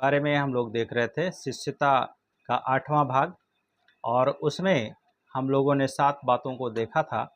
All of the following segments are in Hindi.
बारे में हम लोग देख रहे थे शिष्यता का 8वां भाग। और उसमें हम लोगों ने 7 बातों को देखा था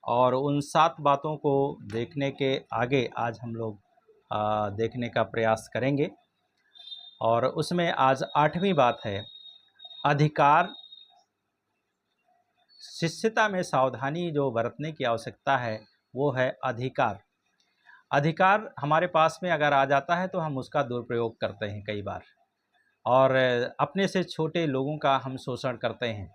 और उन 7 बातों को देखने के आगे आज हम लोग देखने का प्रयास करेंगे। और उसमें आज 8वीं बात है अधिकार। शिष्यता में सावधानी जो बरतने की आवश्यकता है वो है अधिकार। अधिकार हमारे पास में अगर आ जाता है तो हम उसका दुरुपयोग करते हैं कई बार, और अपने से छोटे लोगों का हम शोषण करते हैं।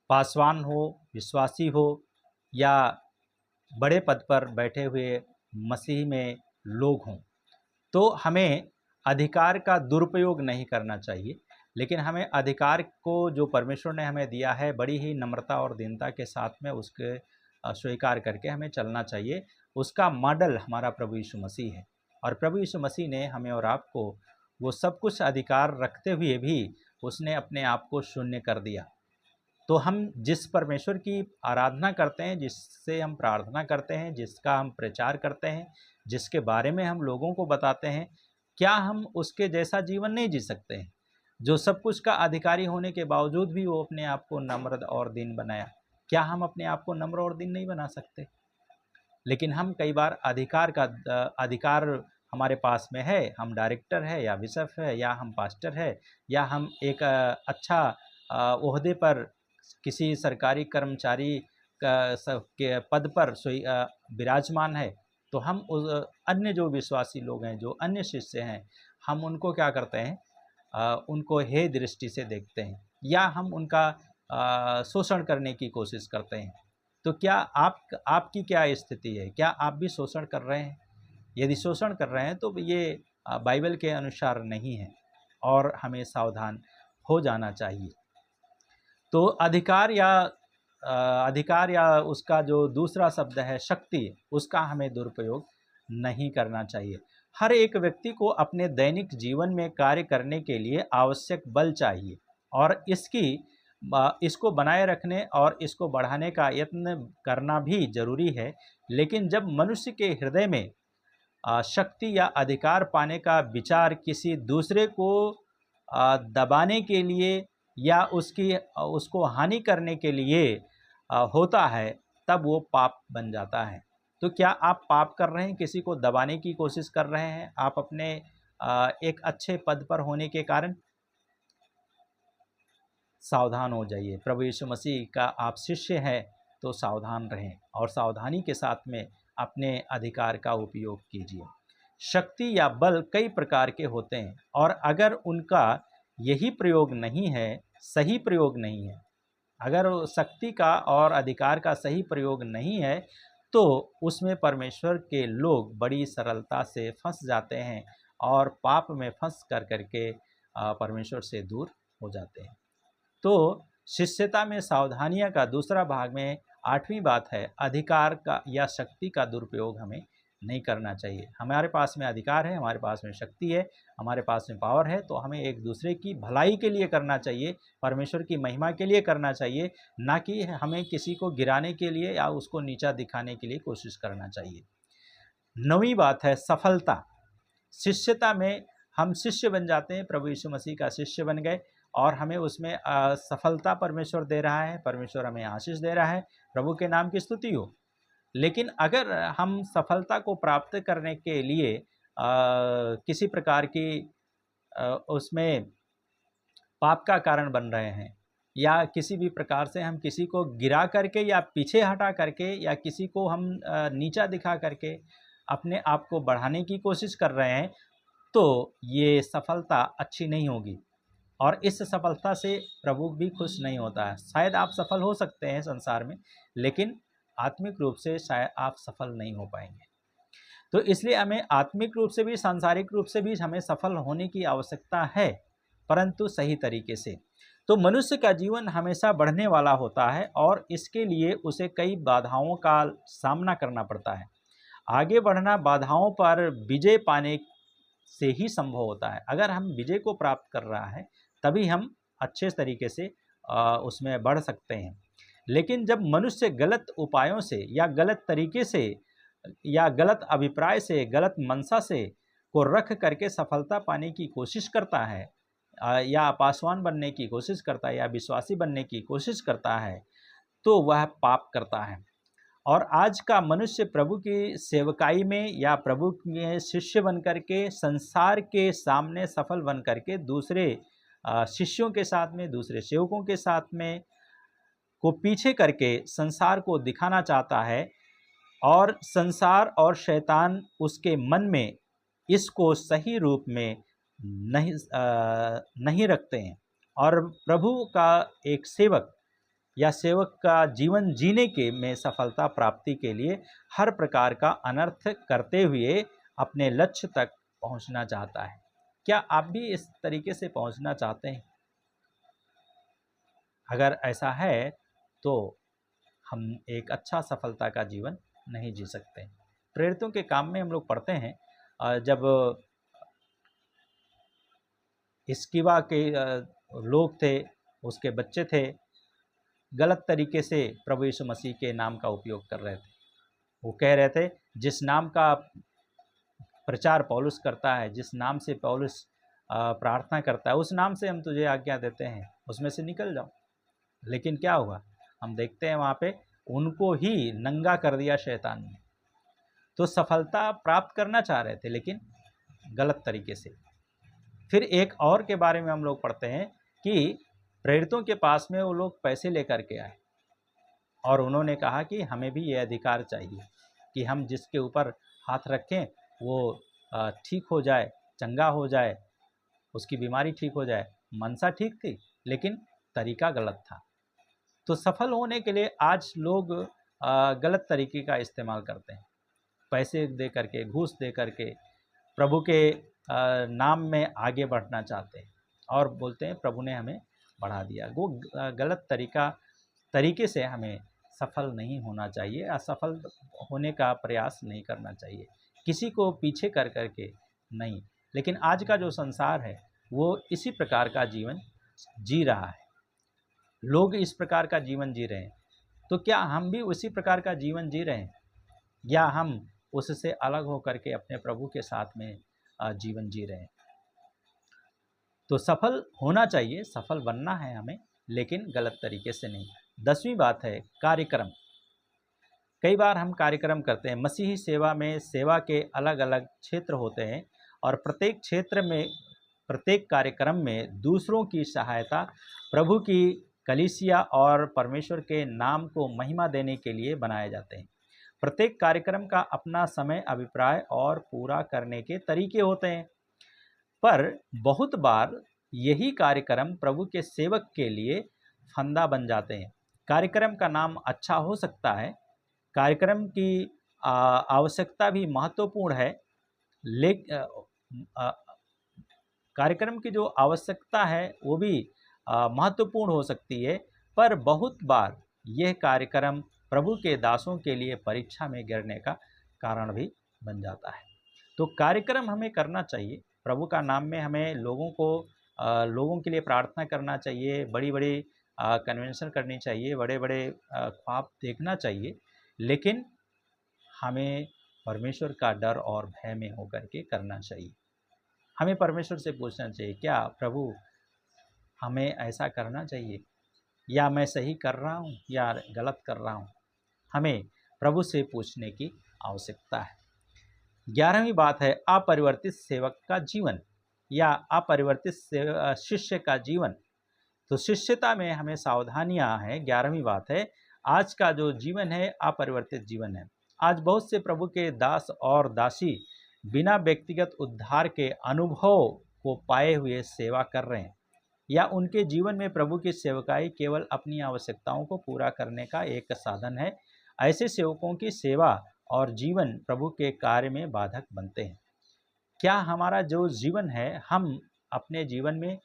पासवान हो, विश्वासी हो या बड़े पद पर बैठे हुए मसीह में लोग हों, तो हमें अधिकार का दुरुपयोग नहीं करना चाहिए। लेकिन हमें अधिकार को जो परमेश्वर ने हमें दिया है बड़ी ही नम्रता और दीनता के साथ में उसके स्वीकार करके हमें चलना चाहिए। उसका मॉडल हमारा प्रभु यीशु मसीह है, और प्रभु यीशु मसीह ने हमें और आपको वो सब कुछ अधिकार रखते हुए भी उसने अपने आप को शून्य कर दिया। तो हम जिस परमेश्वर की आराधना करते हैं, जिससे हम प्रार्थना करते हैं, जिसका हम प्रचार करते हैं, जिसके बारे में हम लोगों को बताते हैं, क्या हम उसके जैसा जीवन नहीं जी सकते हैं? जो सब कुछ का अधिकारी होने के बावजूद भी वो अपने आप को नम्र और दीन बनाया। क्या हम अपने आप को नम्र और दीन नहीं बना सकते? लेकिन हम कई बार अधिकार हमारे पास में है, हम डायरेक्टर है या बिशप है या हम पास्टर है या हम एक अच्छा ओहदे पर किसी सरकारी कर्मचारी के पद पर विराजमान है, तो हम उस अन्य जो विश्वासी लोग हैं, जो अन्य शिष्य हैं, हम उनको क्या करते हैं? उनको हे दृष्टि से देखते हैं या हम उनका शोषण करने की कोशिश करते हैं। तो क्या आपकी क्या स्थिति है? क्या आप भी शोषण कर रहे हैं? यदि शोषण कर रहे हैं तो ये बाइबल के अनुसार नहीं है और हमें सावधान हो जाना चाहिए। तो अधिकार या उसका जो दूसरा शब्द है शक्ति, उसका हमें दुरुपयोग नहीं करना चाहिए। हर एक व्यक्ति को अपने दैनिक जीवन में कार्य करने के लिए आवश्यक बल चाहिए, और इसको बनाए रखने और इसको बढ़ाने का यत्न करना भी जरूरी है। लेकिन जब मनुष्य के हृदय में शक्ति या अधिकार पाने का विचार किसी दूसरे को दबाने के लिए या उसको हानि करने के लिए होता है, तब वो पाप बन जाता है। तो क्या आप पाप कर रहे हैं? किसी को दबाने की कोशिश कर रहे हैं आप अपने एक अच्छे पद पर होने के कारण? सावधान हो जाइए। प्रभु यीशु मसीह का आप शिष्य हैं तो सावधान रहें और सावधानी के साथ में अपने अधिकार का उपयोग कीजिए। शक्ति या बल कई प्रकार के होते हैं, और अगर उनका यही प्रयोग नहीं है, सही प्रयोग नहीं है, अगर शक्ति का और अधिकार का सही प्रयोग नहीं है, तो उसमें परमेश्वर के लोग बड़ी सरलता से फंस जाते हैं और पाप में फंस करके परमेश्वर से दूर हो जाते हैं। तो शिष्यता में सावधानियां का दूसरा भाग में 8वीं बात है अधिकार का या शक्ति का दुरुपयोग हमें नहीं करना चाहिए। हमारे पास में अधिकार है, हमारे पास में शक्ति है, हमारे पास में पावर है, तो हमें एक दूसरे की भलाई के लिए करना चाहिए, परमेश्वर की महिमा के लिए करना चाहिए, ना कि हमें किसी को गिराने के लिए या उसको नीचा दिखाने के लिए कोशिश करना चाहिए। 9वीं बात है सफलता। शिष्यता में हम शिष्य बन जाते हैं, प्रभु यीशु मसीह का शिष्य बन गए और हमें उसमें सफलता परमेश्वर दे रहा है, परमेश्वर हमें आशीष दे रहा है। प्रभु के नाम की स्तुति हो। लेकिन अगर हम सफलता को प्राप्त करने के लिए किसी प्रकार की उसमें पाप का कारण बन रहे हैं, या किसी भी प्रकार से हम किसी को गिरा करके या पीछे हटा करके या किसी को हम नीचा दिखा करके अपने आप को बढ़ाने की कोशिश कर रहे हैं, तो ये सफलता अच्छी नहीं होगी और इस सफलता से प्रभु भी खुश नहीं होता है। शायद आप सफल हो सकते हैं संसार में, लेकिन आत्मिक रूप से शायद आप सफल नहीं हो पाएंगे। तो इसलिए हमें आत्मिक रूप से भी, सांसारिक रूप से भी हमें सफल होने की आवश्यकता है, परंतु सही तरीके से। तो मनुष्य का जीवन हमेशा बढ़ने वाला होता है और इसके लिए उसे कई बाधाओं का सामना करना पड़ता है। आगे बढ़ना बाधाओं पर विजय पाने से ही संभव होता है। अगर हम विजय को प्राप्त कर रहा है तभी हम अच्छे तरीके से उसमें बढ़ सकते हैं। लेकिन जब मनुष्य गलत उपायों से या गलत तरीके से या गलत अभिप्राय से, गलत मंशा से को रख करके सफलता पाने की कोशिश करता है या पासवान बनने की कोशिश करता है या विश्वासी बनने की कोशिश करता है, तो वह पाप करता है। और आज का मनुष्य प्रभु की सेवकाई में या प्रभु के शिष्य बन करके संसार के सामने सफल बन करके दूसरे शिष्यों के साथ में, दूसरे सेवकों के साथ में को पीछे करके संसार को दिखाना चाहता है, और संसार और शैतान उसके मन में इसको सही रूप में नहीं रखते हैं। और प्रभु का एक सेवक या सेवक का जीवन जीने के में सफलता प्राप्ति के लिए हर प्रकार का अनर्थ करते हुए अपने लक्ष्य तक पहुंचना चाहता है। क्या आप भी इस तरीके से पहुंचना चाहते हैं? अगर ऐसा है तो हम एक अच्छा सफलता का जीवन नहीं जी सकते। प्रेरितों के काम में हम लोग पढ़ते हैं, जब स्किवा के लोग थे, उसके बच्चे थे, गलत तरीके से प्रभु यीशु मसीह के नाम का उपयोग कर रहे थे। वो कह रहे थे, जिस नाम का प्रचार पौलुस करता है, जिस नाम से पौलुस प्रार्थना करता है, उस नाम से हम तुझे आज्ञा देते हैं, उसमें से निकल जाओ। लेकिन क्या हुआ? हम देखते हैं वहाँ पे उनको ही नंगा कर दिया शैतान ने। तो सफलता प्राप्त करना चाह रहे थे लेकिन गलत तरीके से। फिर एक और के बारे में हम लोग पढ़ते हैं कि प्रेरितों के पास में वो लोग पैसे लेकर के आए और उन्होंने कहा कि हमें भी ये अधिकार चाहिए कि हम जिसके ऊपर हाथ रखें वो ठीक हो जाए, चंगा हो जाए, उसकी बीमारी ठीक हो जाए। मनसा ठीक थी लेकिन तरीका गलत था। तो सफल होने के लिए आज लोग गलत तरीके का इस्तेमाल करते हैं। पैसे दे करके, घूस दे करके प्रभु के नाम में आगे बढ़ना चाहते हैं और बोलते हैं प्रभु ने हमें बढ़ा दिया। वो गलत तरीके से हमें सफल नहीं होना चाहिए, असफल होने का प्रयास नहीं करना चाहिए, किसी को पीछे कर करके नहीं। लेकिन आज का जो संसार है वो इसी प्रकार का जीवन जी रहा है, लोग इस प्रकार का जीवन जी रहे हैं। तो क्या हम भी उसी प्रकार का जीवन जी रहे हैं या हम उससे अलग होकर के अपने प्रभु के साथ में जीवन जी रहे हैं? तो सफल होना चाहिए, सफल बनना है हमें, लेकिन गलत तरीके से नहीं। 10वीं बात है कार्यक्रम। कई बार हम कार्यक्रम करते हैं। मसीही सेवा में सेवा के अलग अलग क्षेत्र होते हैं और प्रत्येक क्षेत्र में, प्रत्येक कार्यक्रम में दूसरों की सहायता, प्रभु की कलीसिया और परमेश्वर के नाम को महिमा देने के लिए बनाए जाते हैं। प्रत्येक कार्यक्रम का अपना समय, अभिप्राय और पूरा करने के तरीके होते हैं, पर बहुत बार यही कार्यक्रम प्रभु के सेवक के लिए फंदा बन जाते हैं। कार्यक्रम का नाम अच्छा हो सकता है, कार्यक्रम की आवश्यकता भी महत्वपूर्ण है, लेकिन कार्यक्रम की जो आवश्यकता है वो भी महत्वपूर्ण हो सकती है, पर बहुत बार यह कार्यक्रम प्रभु के दासों के लिए परीक्षा में गिरने का कारण भी बन जाता है। तो कार्यक्रम हमें करना चाहिए, प्रभु का नाम में हमें लोगों के लिए प्रार्थना करना चाहिए, बड़ी बड़ी कन्वेंशन करनी चाहिए, बड़े बड़े ख्वाब देखना चाहिए, लेकिन हमें परमेश्वर का डर और भय में होकर के करना चाहिए। हमें परमेश्वर से पूछना चाहिए, क्या प्रभु हमें ऐसा करना चाहिए, या मैं सही कर रहा हूँ या गलत कर रहा हूँ? हमें प्रभु से पूछने की आवश्यकता है। 11वीं बात है अपरिवर्तित सेवक का जीवन या अपरिवर्तित शिष्य का जीवन। तो शिष्यता में हमें सावधानियां हैं। 11वीं बात है आज का जो जीवन है अपरिवर्तित जीवन है। आज बहुत से प्रभु के दास और दासी बिना व्यक्तिगत उद्धार के अनुभव को पाए हुए सेवा कर रहे हैं, या उनके जीवन में प्रभु की सेवकाई केवल अपनी आवश्यकताओं को पूरा करने का एक साधन है। ऐसे सेवकों की सेवा और जीवन प्रभु के कार्य में बाधक बनते हैं। क्या हमारा जो जीवन है, हम अपने जीवन में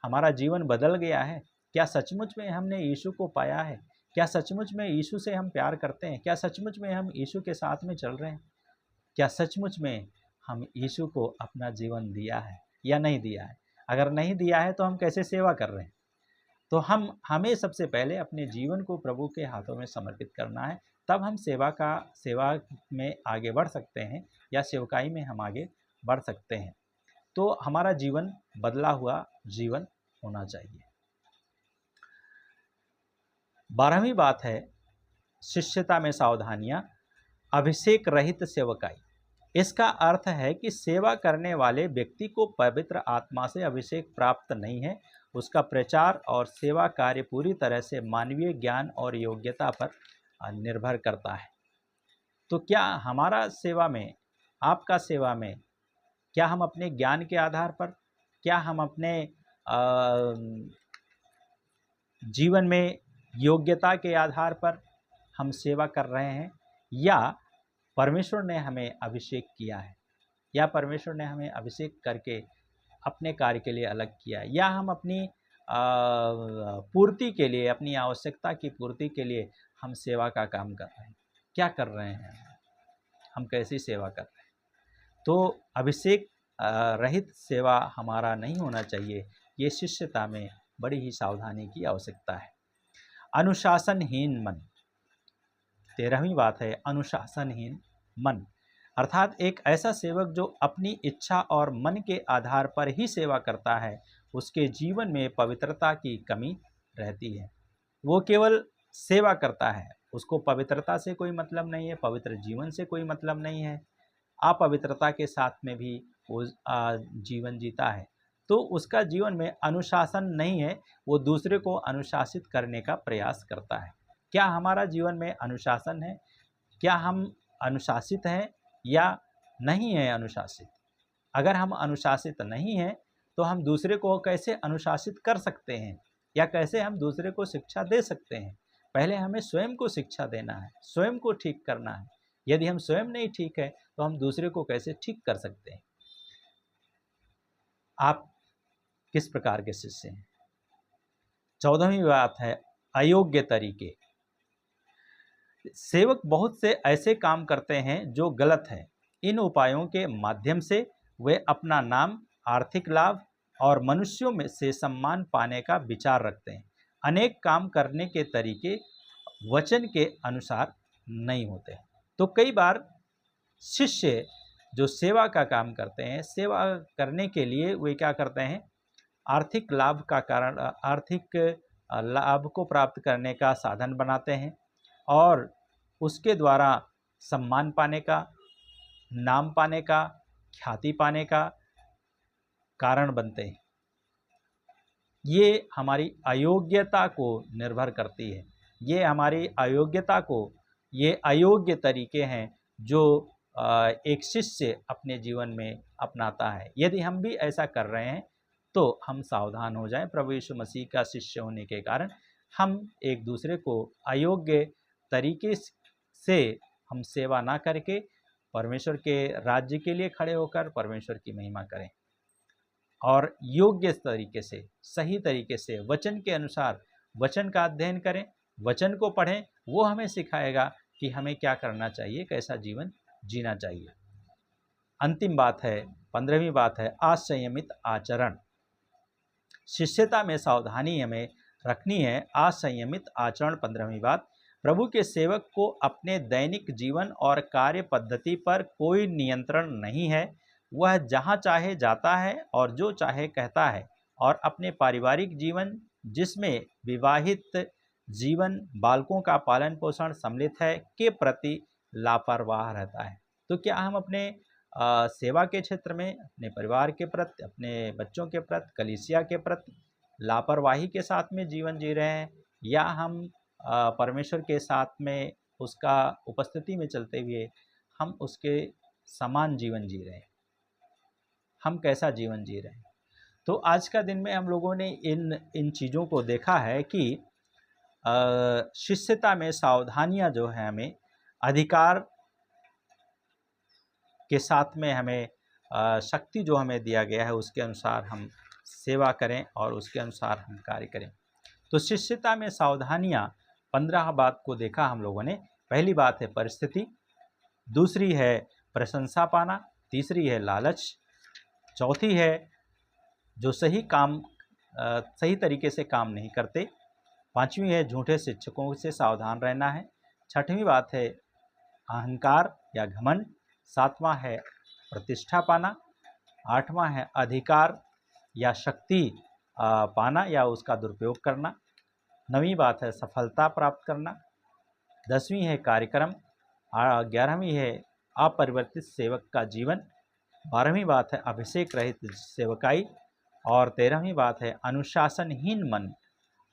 हमारा जीवन बदल गया है? क्या सचमुच में हमने यीशु को पाया है? क्या सचमुच में यीशु से हम प्यार करते हैं? क्या सचमुच में हम यीशु के साथ में चल रहे हैं? क्या सचमुच में हम यीशु को अपना जीवन दिया है या नहीं दिया है? अगर नहीं दिया है तो हम कैसे सेवा कर रहे हैं? तो हमें सबसे पहले अपने जीवन को प्रभु के हाथों में समर्पित करना है, तब हम सेवा में आगे बढ़ सकते हैं या सेवकाई में हम आगे बढ़ सकते हैं। तो हमारा जीवन बदला हुआ जीवन होना चाहिए। 12वीं बात है शिष्यता में सावधानियां, अभिषेक रहित सेवकाई। इसका अर्थ है कि सेवा करने वाले व्यक्ति को पवित्र आत्मा से अभिषेक प्राप्त नहीं है। उसका प्रचार और सेवा कार्य पूरी तरह से मानवीय ज्ञान और योग्यता पर निर्भर करता है। तो क्या हमारा सेवा में, आपका सेवा में, क्या हम अपने ज्ञान के आधार पर, क्या हम अपने जीवन में योग्यता के आधार पर हम सेवा कर रहे हैं, या परमेश्वर ने हमें अभिषेक किया है, या परमेश्वर ने हमें अभिषेक करके अपने कार्य के लिए अलग किया है, या हम अपनी पूर्ति के लिए, अपनी आवश्यकता की पूर्ति के लिए हम सेवा का काम कर रहे हैं। क्या कर रहे हैं, हम कैसी सेवा कर रहे हैं? तो अभिषेक रहित सेवा हमारा नहीं होना चाहिए। ये शिष्यता में बड़ी ही सावधानी की आवश्यकता है। अनुशासनहीन मन। 13वीं बात है अनुशासनहीन मन, अर्थात एक ऐसा सेवक जो अपनी इच्छा और मन के आधार पर ही सेवा करता है, उसके जीवन में पवित्रता की कमी रहती है। वो केवल सेवा करता है, उसको पवित्रता से कोई मतलब नहीं है, पवित्र जीवन से कोई मतलब नहीं है, अपवित्रता के साथ में भी वो जीवन जीता है, तो उसका जीवन में अनुशासन नहीं है। वो दूसरे को अनुशासित करने का प्रयास करता है। क्या हमारा जीवन में अनुशासन है? क्या हम अनुशासित हैं या नहीं है अनुशासित? अगर हम अनुशासित नहीं हैं तो हम दूसरे को कैसे अनुशासित कर सकते हैं, या कैसे हम दूसरे को शिक्षा दे सकते हैं? पहले हमें स्वयं को शिक्षा देना है, स्वयं को ठीक करना है। यदि हम स्वयं नहीं ठीक है तो हम दूसरे को कैसे ठीक कर सकते हैं? आप किस प्रकार के शिष्य हैं? 14वीं बात है अयोग्य तरीके। सेवक बहुत से ऐसे काम करते हैं जो गलत है। इन उपायों के माध्यम से वे अपना नाम, आर्थिक लाभ और मनुष्यों में से सम्मान पाने का विचार रखते हैं। अनेक काम करने के तरीके वचन के अनुसार नहीं होते। तो कई बार शिष्य जो सेवा का काम करते हैं, सेवा करने के लिए वे क्या करते हैं, आर्थिक लाभ का कारण, आर्थिक लाभ को प्राप्त करने का साधन बनाते हैं और उसके द्वारा सम्मान पाने का, नाम पाने का, ख्याति पाने का कारण बनते हैं। ये हमारी अयोग्यता को निर्भर करती है। ये हमारी अयोग्यता को, ये अयोग्य तरीके हैं जो एक शिष्य अपने जीवन में अपनाता है। यदि हम भी ऐसा कर रहे हैं तो हम सावधान हो जाएं। प्रभु यीशु मसीह का शिष्य होने के कारण हम एक दूसरे को अयोग्य तरीके से हम सेवा ना करके परमेश्वर के राज्य के लिए खड़े होकर परमेश्वर की महिमा करें, और योग्य तरीके से, सही तरीके से, वचन के अनुसार वचन का अध्ययन करें, वचन को पढ़ें। वो हमें सिखाएगा कि हमें क्या करना चाहिए, कैसा जीवन जीना चाहिए। अंतिम बात है, 15वीं बात है असंयमित आचरण। शिष्यता में सावधानी हमें रखनी है। असंयमित आचरण 15वीं बात। प्रभु के सेवक को अपने दैनिक जीवन और कार्य पद्धति पर कोई नियंत्रण नहीं है। वह जहाँ चाहे जाता है और जो चाहे कहता है, और अपने पारिवारिक जीवन, जिसमें विवाहित जीवन, बालकों का पालन पोषण सम्मिलित है, के प्रति लापरवाह रहता है। तो क्या हम अपने सेवा के क्षेत्र में, अपने परिवार के प्रति, अपने बच्चों के प्रति, कलीसिया के प्रति लापरवाही के साथ में जीवन जी रहे हैं, या हम परमेश्वर के साथ में, उसका उपस्थिति में चलते हुए हम उसके समान जीवन जी रहे हैं? हम कैसा जीवन जी रहे हैं? तो आज का दिन में हम लोगों ने इन चीज़ों को देखा है कि शिष्यता में सावधानियां जो है, हमें अधिकार के साथ में हमें शक्ति जो हमें दिया गया है उसके अनुसार हम सेवा करें और उसके अनुसार हम कार्य करें। तो शिष्यता में सावधानियां, 15 बात को देखा हम लोगों ने। पहली बात है परिस्थिति, दूसरी है प्रशंसा पाना, तीसरी है लालच, चौथी है जो सही तरीके से काम नहीं करते, पांचवी है झूठे शिक्षकों से सावधान रहना है, छठवीं बात है अहंकार या घमंड, सातवां है प्रतिष्ठा पाना, 8वां है अधिकार या शक्ति पाना या उसका दुरुपयोग करना। 9वीं बात है सफलता प्राप्त करना। 10वीं है कार्यक्रम। 11वीं है अपरिवर्तित सेवक का जीवन। 12वीं बात है अभिषेक रहित सेवकाई। और 13वीं बात है अनुशासनहीन मन।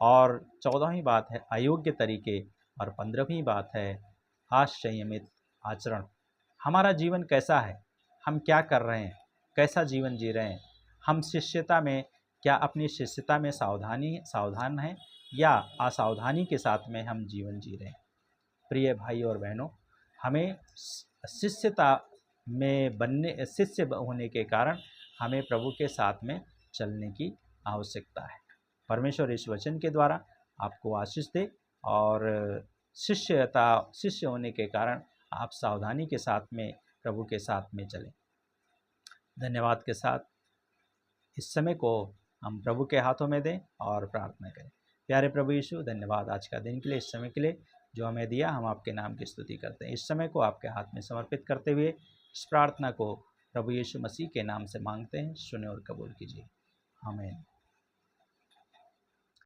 और 14वीं बात है अयोग्य तरीके। और 15वीं बात है असंयमित आचरण। हमारा जीवन कैसा है, हम क्या कर रहे हैं, कैसा जीवन जी रहे हैं, हम शिष्यता में क्या अपनी शिष्यता में सावधान हैं या असावधानी के साथ में हम जीवन जी रहे हैं। प्रिय भाई और बहनों, हमें शिष्यता में शिष्य होने के कारण हमें प्रभु के साथ में चलने की आवश्यकता है। परमेश्वर इस वचन के द्वारा आपको आशीष दे और शिष्य होने के कारण आप सावधानी के साथ में प्रभु के साथ में चलें। धन्यवाद के साथ इस समय को हम प्रभु के हाथों में दें और प्रार्थना करें। प्यारे प्रभु यीशु, धन्यवाद आज का दिन के लिए, इस समय के लिए जो हमें दिया। हम आपके नाम की स्तुति करते हैं। इस समय को आपके हाथ में समर्पित करते हुए इस प्रार्थना को प्रभु यीशु मसीह के नाम से मांगते हैं। सुने और कबूल कीजिए। आमीन।